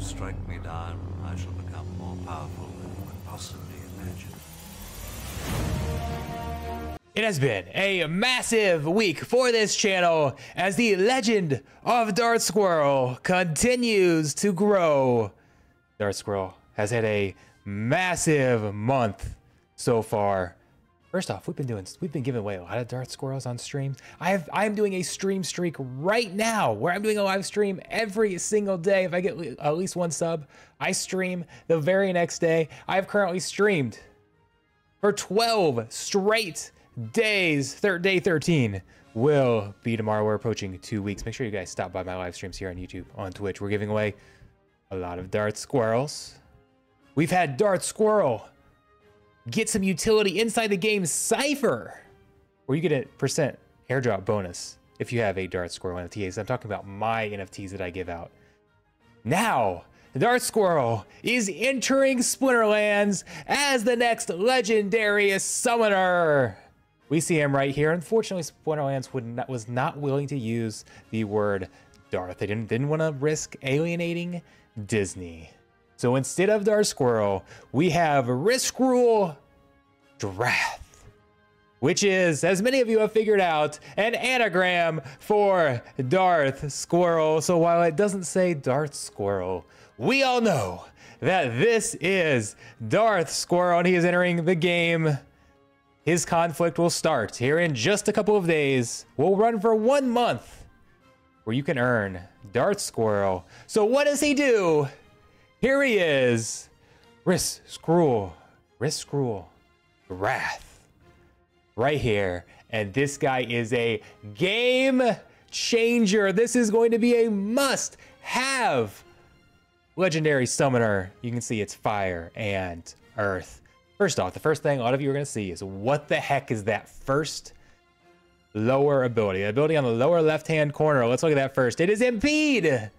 strike me down, I shall become more powerful than you could possibly imagine. It has been a massive week for this channel as the legend of Darth Squirrel continues to grow. Darth Squirrel has had a massive month so far. First off, we've been giving away a lot of Darth Squirrels on streams. I'm doing a stream streak right now where I'm doing a live stream every single day. If I get at least one sub, I stream the very next day. I've currently streamed for 12 straight days. Day 13 will be tomorrow. We're approaching 2 weeks. Make sure you guys stop by my live streams here on YouTube, on Twitch. We're giving away a lot of Darth Squirrels. We've had Darth Squirrel get some utility inside the game Cypher, where you get a % airdrop bonus if you have a Darth Squirrel NFT. I'm talking about my NFTs that I give out. Now, Darth Squirrel is entering Splinterlands as the next legendary summoner. We see him right here. Unfortunately, Splinterlands was not willing to use the word Darth. They didn't want to risk alienating Disney. So instead of Darth Squirrel, we have Riskrull Drath, which is, as many of you have figured out, an anagram for Darth Squirrel. So while it doesn't say Darth Squirrel, we all know that this is Darth Squirrel and he is entering the game. His conflict will start here in just a couple of days. We'll run for 1 month where you can earn Darth Squirrel. So what does he do? Here he is, Riskrull Drath, right here. And this guy is a game changer. This is going to be a must-have legendary summoner. You can see it's fire and earth. First off, the first thing a lot of you are going to see is what the heck is that first lower ability? The ability on the lower left-hand corner. Let's look at that first. It is Impede.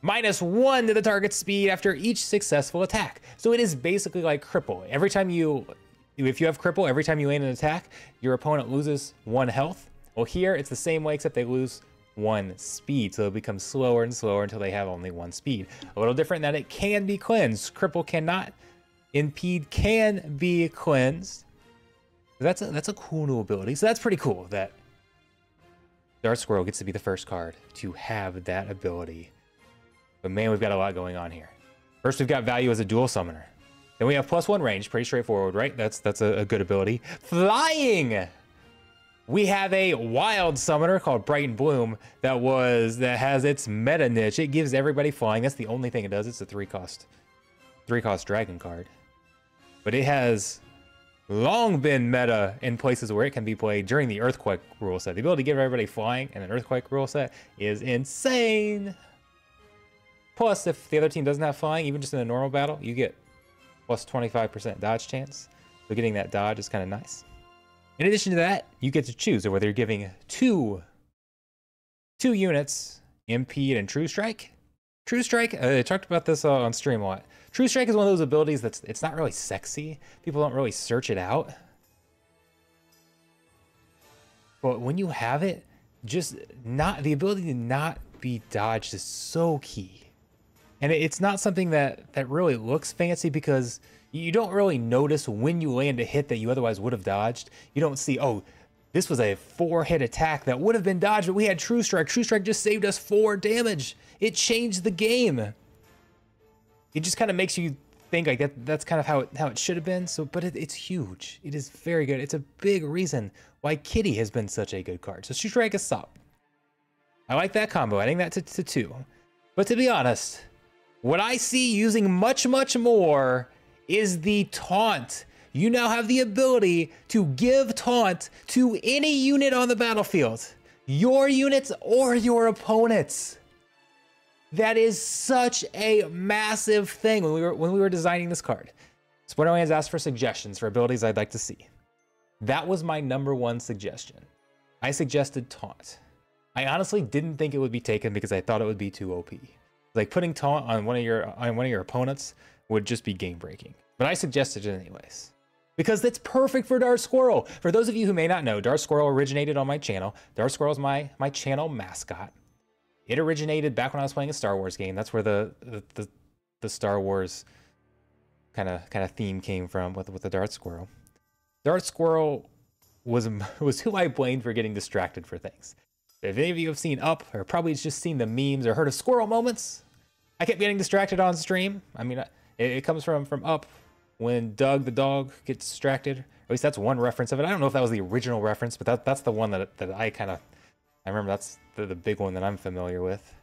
-1 to the target speed after each successful attack. So it is basically like Cripple. If you have Cripple, every time you land an attack, your opponent loses 1 health. Well, here it's the same way, except they lose 1 speed. So it becomes slower and slower until they have only 1 speed. A little different that it can be cleansed. Cripple cannot. Impede can be cleansed. That's a cool new ability. So that's pretty cool that Darth Squirrel gets to be the first card to have that ability. But man, we've got a lot going on here. First, we've got value as a dual summoner. Then we have +1 range, pretty straightforward, right? That's a good ability. Flying! We have a wild summoner called Bright and Bloom that has its meta niche. It gives everybody flying. That's the only thing it does. It's a 3-cost dragon card. But it has long been meta in places where it can be played during the Earthquake rule set. The ability to give everybody flying in an Earthquake rule set is insane. Plus, if the other team doesn't have flying, even just in a normal battle, you get +25% dodge chance. So getting that dodge is kind of nice. In addition to that, you get to choose whether you're giving two units, Impede and True Strike. True Strike, I talked about this on stream a lot. True Strike is one of those abilities it's not really sexy. People don't really search it out. But when you have it, the ability to not be dodged is so key. And it's not something that really looks fancy because you don't really notice when you land a hit that you otherwise would have dodged. You don't see, oh, this was a 4-hit attack that would have been dodged, but we had True Strike. True Strike just saved us 4 damage. It changed the game. It just kind of makes you think like that's kind of how it should have been. So, but it's huge. It is very good. It's a big reason why Kitty has been such a good card. So True Strike is up. I like that combo, adding that to 2. But to be honest, what I see using much, much more is the taunt. You now have the ability to give taunt to any unit on the battlefield, your units or your opponents. That is such a massive thing. When we were designing this card, Splinterlands asked for suggestions for abilities I'd like to see. That was my #1 suggestion. I suggested taunt. I honestly didn't think it would be taken because I thought it would be too OP. Like putting taunt on one of your opponents would just be game breaking. But I suggested it anyways. Because that's perfect for Darth Squirrel. For those of you who may not know, Darth Squirrel originated on my channel. Darth Squirrel is my channel mascot. It originated back when I was playing a Star Wars game. That's where the the Star Wars kind of theme came from with the Dark Squirrel. Dark Squirrel was who I blamed for getting distracted for things. If any of you have seen Up, or probably just seen the memes or heard of squirrel moments, I kept getting distracted on stream. I mean, it comes from Up, when Doug the dog gets distracted. At least that's one reference of it. I don't know if that was the original reference, but that's the one that I remember. That's the big one that I'm familiar with.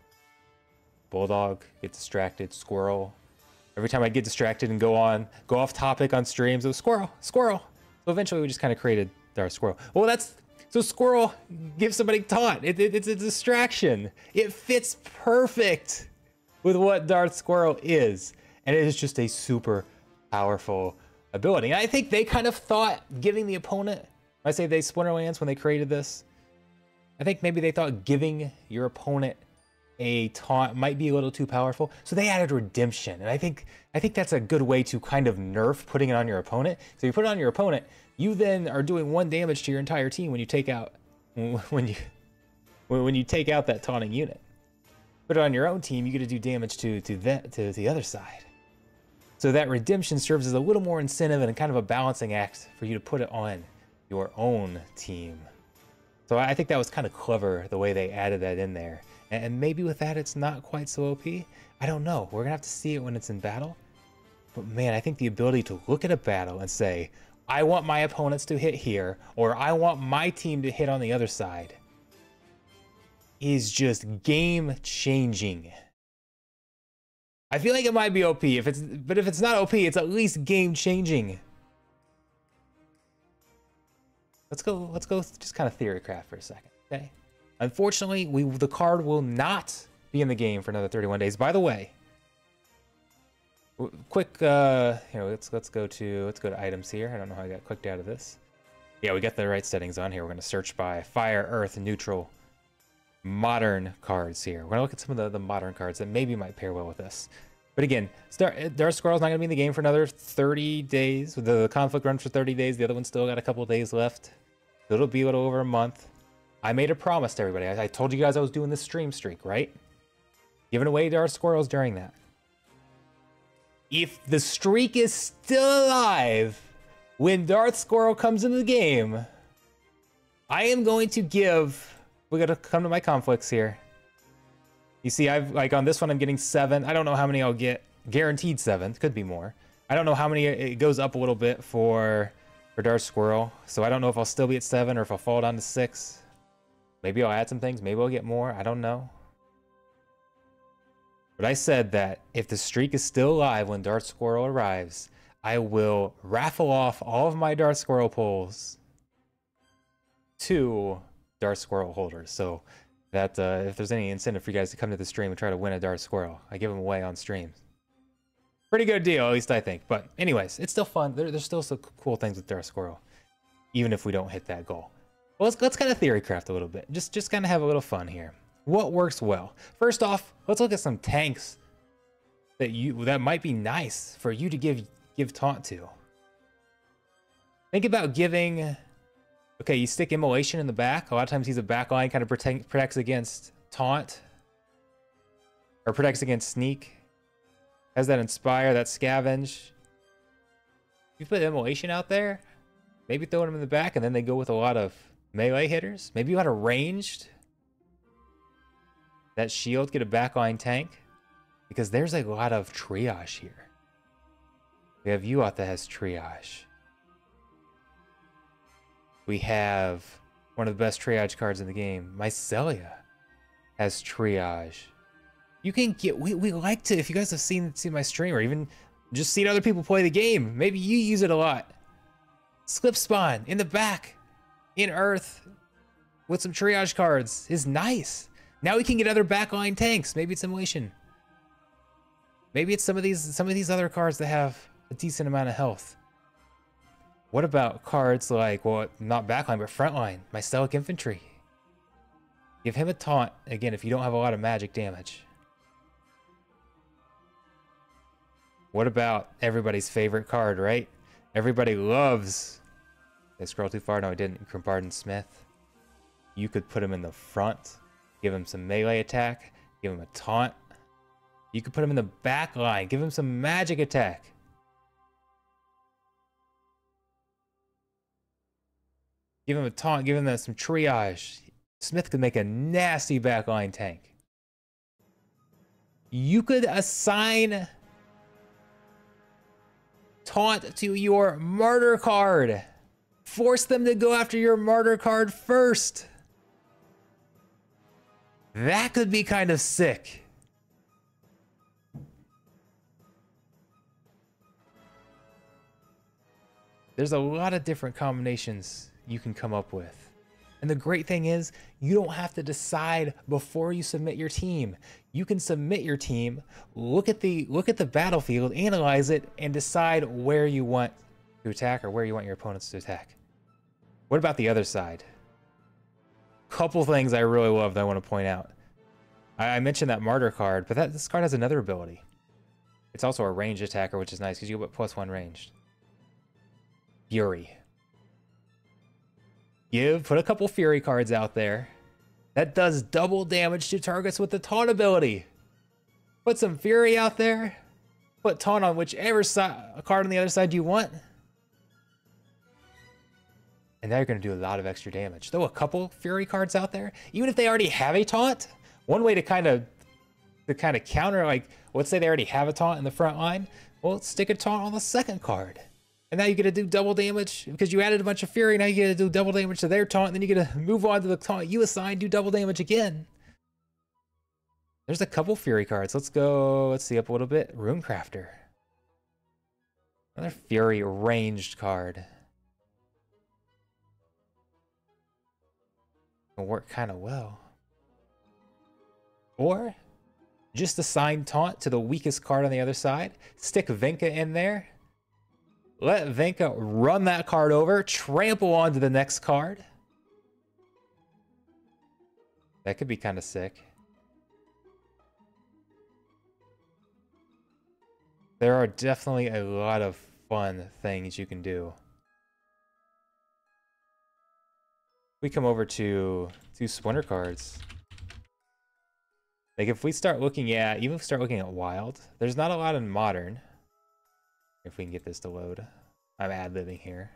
Bulldog, get distracted, squirrel. Every time I get distracted and go off topic on streams, it was squirrel. So eventually we just kind of created Dark Squirrel. Well, so squirrel gives somebody taunt. It's a distraction. It fits perfect with what Dark Squirrel is. And it is just a super powerful ability. And I think they kind of thought giving the opponent, I say they, Splinterlands, when they created this, I think maybe they thought giving your opponent a taunt might be a little too powerful. So they added redemption. And I think that's a good way to kind of nerf putting it on your opponent. So you put it on your opponent, you then are doing 1 damage to your entire team when you take out when you take out that taunting unit. Put it on your own team, you get to do damage to the other side. So that redemption serves as a little more incentive and kind of a balancing act for you to put it on your own team. So I think that was kind of clever the way they added that in there. And maybe with that it's not quite so OP. I don't know. We're gonna have to see it when it's in battle. But man, I think the ability to look at a battle and say, I want my opponents to hit here, or I want my team to hit on the other side, is just game changing. I feel like it might be OP, but if it's not OP, it's at least game changing. Let's go just kind of theorycraft for a second, okay? Unfortunately, the card will not be in the game for another 31 days. By the way, quick, let's go to items here. I don't know how I got clicked out of this. Yeah, we got the right settings on here. We're going to search by fire, earth, neutral, modern cards here. We're going to look at some of the modern cards that maybe might pair well with this. But again, Dark Squirrel's not going to be in the game for another 30 days. The conflict runs for 30 days. The other one's still got a couple of days left. It'll be a little over a month. I made a promise to everybody. I told you guys I was doing this stream streak, right? Giving away Dark Squirrels during that. If the streak is still alive when Dark Squirrel comes into the game, I am going to give... We gotta come to my conflicts here. You see, on this one, I'm getting 7. I don't know how many I'll get. Guaranteed 7. Could be more. I don't know how many. It goes up a little bit for Dark Squirrel. So I don't know if I'll still be at 7 or if I'll fall down to 6. Maybe I'll add some things. Maybe I'll get more. I don't know. But I said that if the streak is still alive when Dark Squirrel arrives, I will raffle off all of my Dark Squirrel pulls to Dark Squirrel holders. So that if there's any incentive for you guys to come to the stream and try to win a Dark Squirrel, I give them away on stream. Pretty good deal, at least I think. But anyways, it's still fun. There's still some cool things with Dark Squirrel, even if we don't hit that goal. Well, let's kind of theorycraft a little bit. Just kind of have a little fun here. What works well? First off, let's look at some tanks that might be nice for you to give taunt to. Think about giving. Okay, you stick Immolation in the back. A lot of times he's a backline, kind of protects against taunt or protects against sneak. Has that Inspire, that Scavenge. You put Immolation out there, maybe throw him in the back, and then they go with a lot of melee hitters. Maybe you had a ranged. That shield, get a backline tank. Because there's a lot of triage here. We have Yuat that has triage. We have one of the best triage cards in the game. Mycelia has triage. You can get, we like to, if you guys have seen my stream or even just seen other people play the game, maybe you use it a lot. Slip Spawn in the back, in Earth, with some triage cards is nice. Now we can get other backline tanks. Maybe it's Immolation. Maybe it's some of these other cards that have a decent amount of health. What about cards like, well, not backline, but frontline? Mycelic Infantry. Give him a taunt, again, if you don't have a lot of magic damage. What about everybody's favorite card, right? Everybody loves... Did I scroll too far? No, I didn't. Crimpardin Smith. You could put him in the front. Give him some melee attack. Give him a taunt. You could put him in the back line. Give him some magic attack. Give him a taunt. Give him some triage. Smith could make a nasty backline tank. You could assign taunt to your martyr card. Force them to go after your martyr card first. That could be kind of sick. There's a lot of different combinations you can come up with. And the great thing is, you don't have to decide before you submit your team. You can submit your team, look at the battlefield, analyze it, and decide where you want to attack or where you want your opponents to attack. What about the other side? Couple things I really love that I want to point out. I mentioned that martyr card, but this card has another ability. It's also a ranged attacker, which is nice because you get +1 ranged. Fury. Put a couple Fury cards out there. That does double damage to targets with the taunt ability. Put some Fury out there. Put taunt on whichever card on the other side you want. And now you're going to do a lot of extra damage. Throw a couple Fury cards out there. Even if they already have a taunt, one way to kind of counter, like, let's say they already have a taunt in the front line. Well, stick a taunt on the second card. And now you get to do double damage because you added a bunch of Fury. Now you get to do double damage to their taunt. And then you get to move on to the taunt you assign, do double damage again. There's a couple Fury cards. Let's go. Let's see up a little bit. Runecrafter. Another Fury ranged card. It'll work kind of well. Or just assign taunt to the weakest card on the other side. Stick Vinka in there. Let Vinka run that card over, trample onto the next card. That could be kind of sick. There are definitely a lot of fun things you can do. We come over to Splinter cards. Like if we start looking at, even if we start looking at Wild, there's not a lot in Modern. If we can get this to load. I'm ad-libbing here.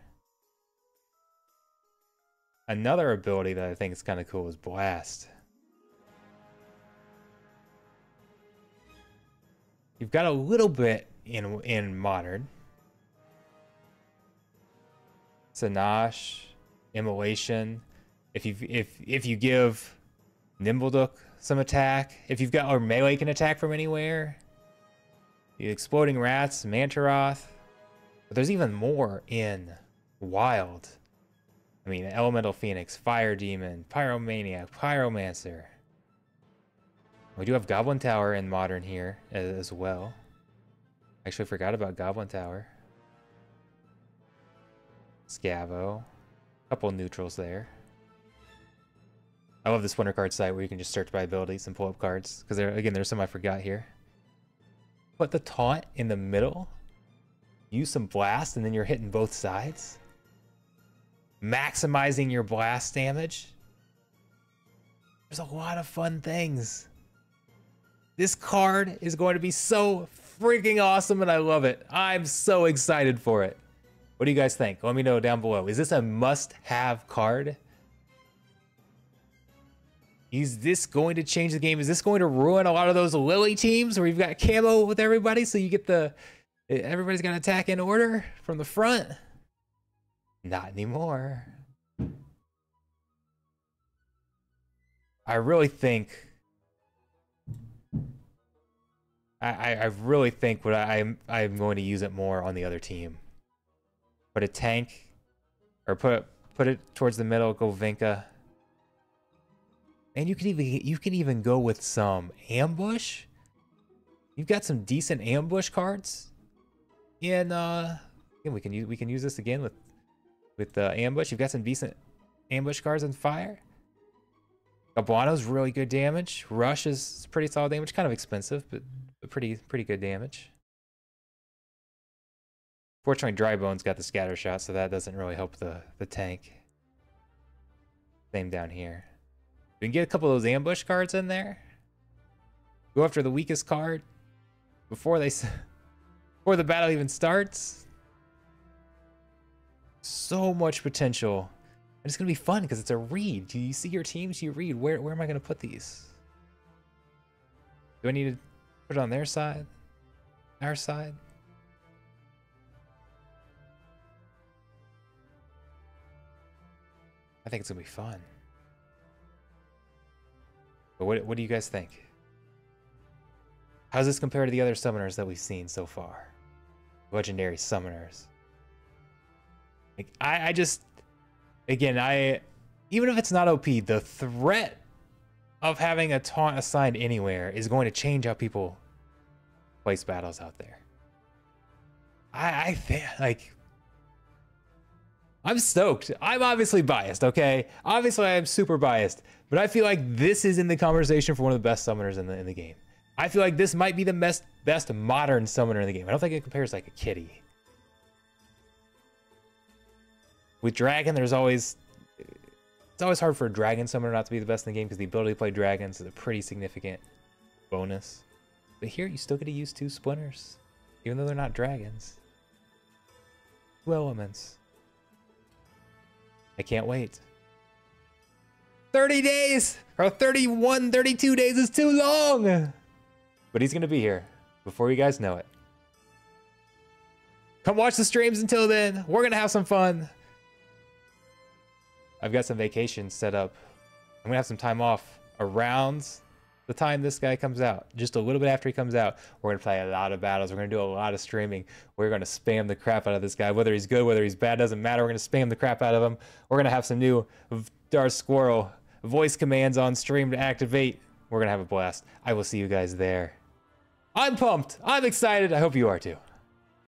Another ability that I think is kind of cool is Blast. You've got a little bit in Modern. Sanash, Immolation. If you give Nimbleduck some attack, if you've got, or melee can attack from anywhere. The Exploding Rats, Mantaroth. But there's even more in Wild. I mean, Elemental Phoenix, Fire Demon, Pyromaniac, Pyromancer. We do have Goblin Tower in Modern here as well. Actually forgot about Goblin Tower. Scavo. A couple neutrals there. I love this Splinter card site where you can just search by abilities and pull up cards. Because again, there's some I forgot here. Put the taunt in the middle. Use some blast and then you're hitting both sides. Maximizing your blast damage. There's a lot of fun things. This card is going to be so freaking awesome and I love it. I'm so excited for it. What do you guys think? Let me know down below. Is this a must-have card? Is this going to change the game? Is this going to ruin a lot of those Lily teams where you've got camo with everybody so you get everybody's got to attack in order from the front? Not anymore. I really think I really think I'm going to use it more on the other team. Put a tank or put it towards the middle, go Vinka. And you can even go with some ambush. You've got some decent ambush cards. And we can use this again with ambush. You've got some decent ambush cards in fire. Gablano's really good damage. Rush is pretty solid damage, kind of expensive, but pretty good damage. Fortunately, Dry Bones got the scatter shot, so that doesn't really help the tank. Same down here. We can get a couple of those ambush cards in there. Go after the weakest card. before before the battle even starts. So much potential. And it's gonna be fun because it's a read. Do you see your teams? You read. Where am I gonna put these? Do I need to put it on their side? Our side? I think it's gonna be fun. But what do you guys think? How does this compare to the other summoners that we've seen so far? Legendary summoners. Like, I just, again, even if it's not OP, the threat of having a taunt assigned anywhere is going to change how people place battles out there. I think, like, I'm stoked. I'm obviously biased, okay? Obviously, I am super biased, but I feel like this is in the conversation for one of the best summoners in the game. I feel like this might be the best modern summoner in the game. I don't think it compares like a Kitty. With Dragon, it's always hard for a Dragon summoner not to be the best in the game because the ability to play dragons is a pretty significant bonus. But here, you still get to use 2 splinters, even though they're not dragons. 2 elements. I can't wait. 30 days! Or 31, 32 days is too long! But he's gonna be here before you guys know it. Come watch the streams until then. We're gonna have some fun. I've got some vacations set up. I'm gonna have some time off around the time this guy comes out. Just a little bit after he comes out. We're gonna play a lot of battles. We're gonna do a lot of streaming. We're gonna spam the crap out of this guy. Whether he's good, whether he's bad, doesn't matter. We're gonna spam the crap out of him. We're gonna have some new Darth Squirrel voice commands on stream to activate. We're gonna have a blast. I will see you guys there. I'm pumped. I'm excited. I hope you are too.